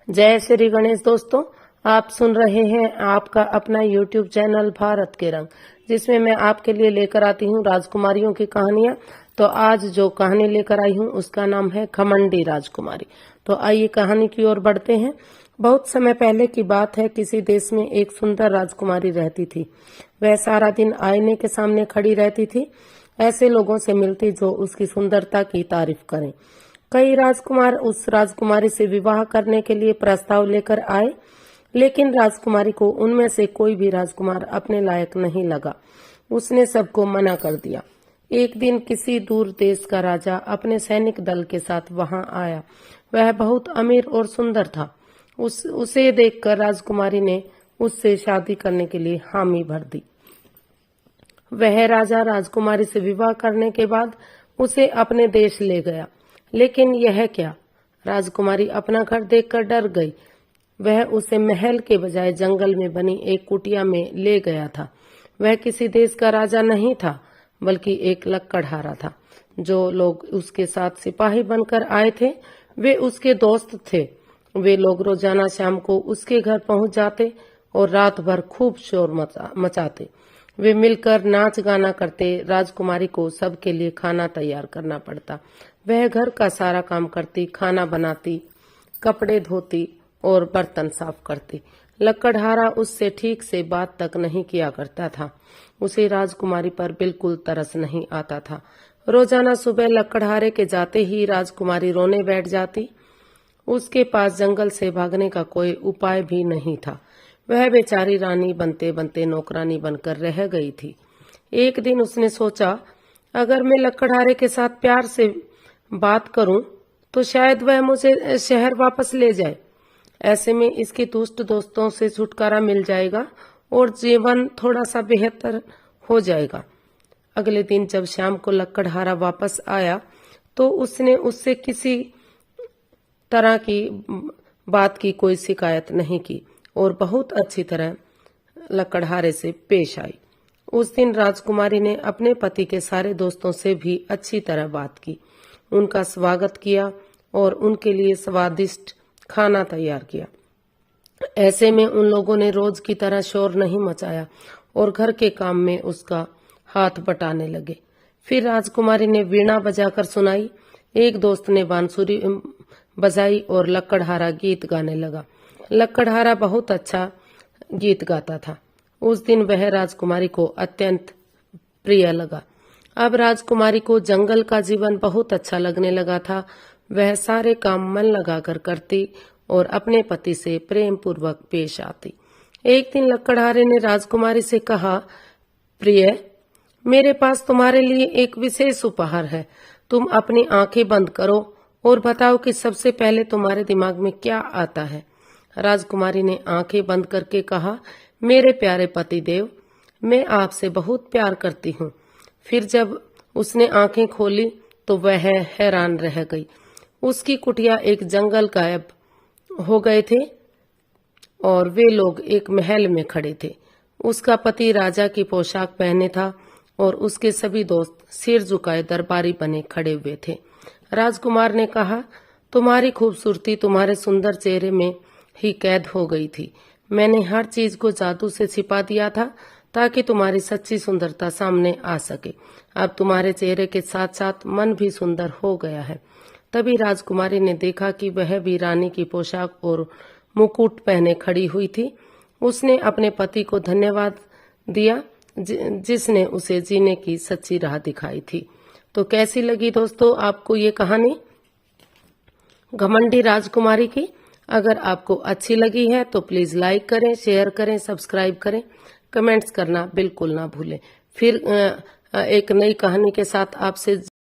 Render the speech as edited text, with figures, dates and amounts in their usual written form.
जय श्री गणेश दोस्तों, आप सुन रहे हैं आपका अपना YouTube चैनल भारत के रंग, जिसमें मैं आपके लिए लेकर आती हूँ राजकुमारियों की कहानियां। तो आज जो कहानी लेकर आई हूँ उसका नाम है घमंडी राजकुमारी। तो आइए कहानी की ओर बढ़ते हैं। बहुत समय पहले की बात है। किसी देश में एक सुंदर राजकुमारी रहती थी। वह सारा दिन आईने के सामने खड़ी रहती थी, ऐसे लोगों से मिलती जो उसकी सुंदरता की तारीफ करें। कई राजकुमार उस राजकुमारी से विवाह करने के लिए प्रस्ताव लेकर आए, लेकिन राजकुमारी को उनमें से कोई भी राजकुमार अपने लायक नहीं लगा। उसने सबको मना कर दिया। एक दिन किसी दूर देश का राजा अपने सैनिक दल के साथ वहां आया। वह बहुत अमीर और सुंदर था। उसे देखकर राजकुमारी ने उससे शादी करने के लिए हामी भर दी। वह राजा राजकुमारी से विवाह करने के बाद उसे अपने देश ले गया। लेकिन यह क्या, राजकुमारी अपना घर देखकर डर गई। वह उसे महल के बजाय जंगल में बनी एक कुटिया में ले गया था। वह किसी देश का राजा नहीं था, बल्कि एक लकड़हारा था। जो लोग उसके साथ सिपाही बनकर आए थे, वे उसके दोस्त थे। वे लोग रोजाना शाम को उसके घर पहुंच जाते और रात भर खूब शोर मचाते। वे मिलकर नाच गाना करते। राजकुमारी को सबके लिए खाना तैयार करना पड़ता। वह घर का सारा काम करती, खाना बनाती, कपड़े धोती और बर्तन साफ करती। लकड़हारा उससे ठीक से बात तक नहीं किया करता था। उसे राजकुमारी पर बिल्कुल तरस नहीं आता था। रोजाना सुबह लकड़हारे के जाते ही राजकुमारी रोने बैठ जाती। उसके पास जंगल से भागने का कोई उपाय भी नहीं था। वह बेचारी रानी बनते बनते नौकरानी बनकर रह गई थी। एक दिन उसने सोचा, अगर मैं लकड़हारे के साथ प्यार से बात करूं तो शायद वह मुझे शहर वापस ले जाए। ऐसे में इसके दुष्ट दोस्तों से छुटकारा मिल जाएगा और जीवन थोड़ा सा बेहतर हो जाएगा। अगले दिन जब शाम को लकड़हारा वापस आया तो उसने उससे किसी तरह की बात की कोई शिकायत नहीं की और बहुत अच्छी तरह लकड़हारे से पेश आई। उस दिन राजकुमारी ने अपने पति के सारे दोस्तों से भी अच्छी तरह बात की, उनका स्वागत किया और उनके लिए स्वादिष्ट खाना तैयार किया। ऐसे में उन लोगों ने रोज की तरह शोर नहीं मचाया और घर के काम में उसका हाथ बटाने लगे। फिर राजकुमारी ने वीणा बजाकर सुनाई। एक दोस्त ने बांसुरी बजाई और लकड़हारा गीत गाने लगा। लकड़हारा बहुत अच्छा गीत गाता था। उस दिन वह राजकुमारी को अत्यंत प्रिय लगा। अब राजकुमारी को जंगल का जीवन बहुत अच्छा लगने लगा था। वह सारे काम मन लगाकर करती और अपने पति से प्रेम पूर्वक पेश आती। एक दिन लकड़हारे ने राजकुमारी से कहा, प्रिय, मेरे पास तुम्हारे लिए एक विशेष उपहार है। तुम अपनी आंखें बंद करो और बताओ कि सबसे पहले तुम्हारे दिमाग में क्या आता है। राजकुमारी ने आंखें बंद करके कहा, मेरे प्यारे पतिदेव, मैं आपसे बहुत प्यार करती हूँ। फिर जब उसने आंखें खोली तो वह हैरान रह गई। उसकी कुटिया एक जंगल गायब हो गए थे और वे लोग एक महल में खड़े थे। उसका पति राजा की पोशाक पहने था और उसके सभी दोस्त सिर झुकाए दरबारी बने खड़े हुए थे। राजकुमार ने कहा, तुम्हारी खूबसूरती तुम्हारे सुंदर चेहरे में ही कैद हो गई थी। मैंने हर चीज को जादू से छिपा दिया था ताकि तुम्हारी सच्ची सुंदरता सामने आ सके। अब तुम्हारे चेहरे के साथ साथ मन भी सुंदर हो गया है। तभी राजकुमारी ने देखा कि वह भी रानी की पोशाक और मुकुट पहने खड़ी हुई थी। उसने अपने पति को धन्यवाद दिया जिसने उसे जीने की सच्ची राह दिखाई थी। तो कैसी लगी दोस्तों आपको ये कहानी घमंडी राजकुमारी की? अगर आपको अच्छी लगी है तो प्लीज लाइक करें, शेयर करें, सब्सक्राइब करें, कमेंट्स करना बिल्कुल ना भूलें। फिर एक नई कहानी के साथ आपसे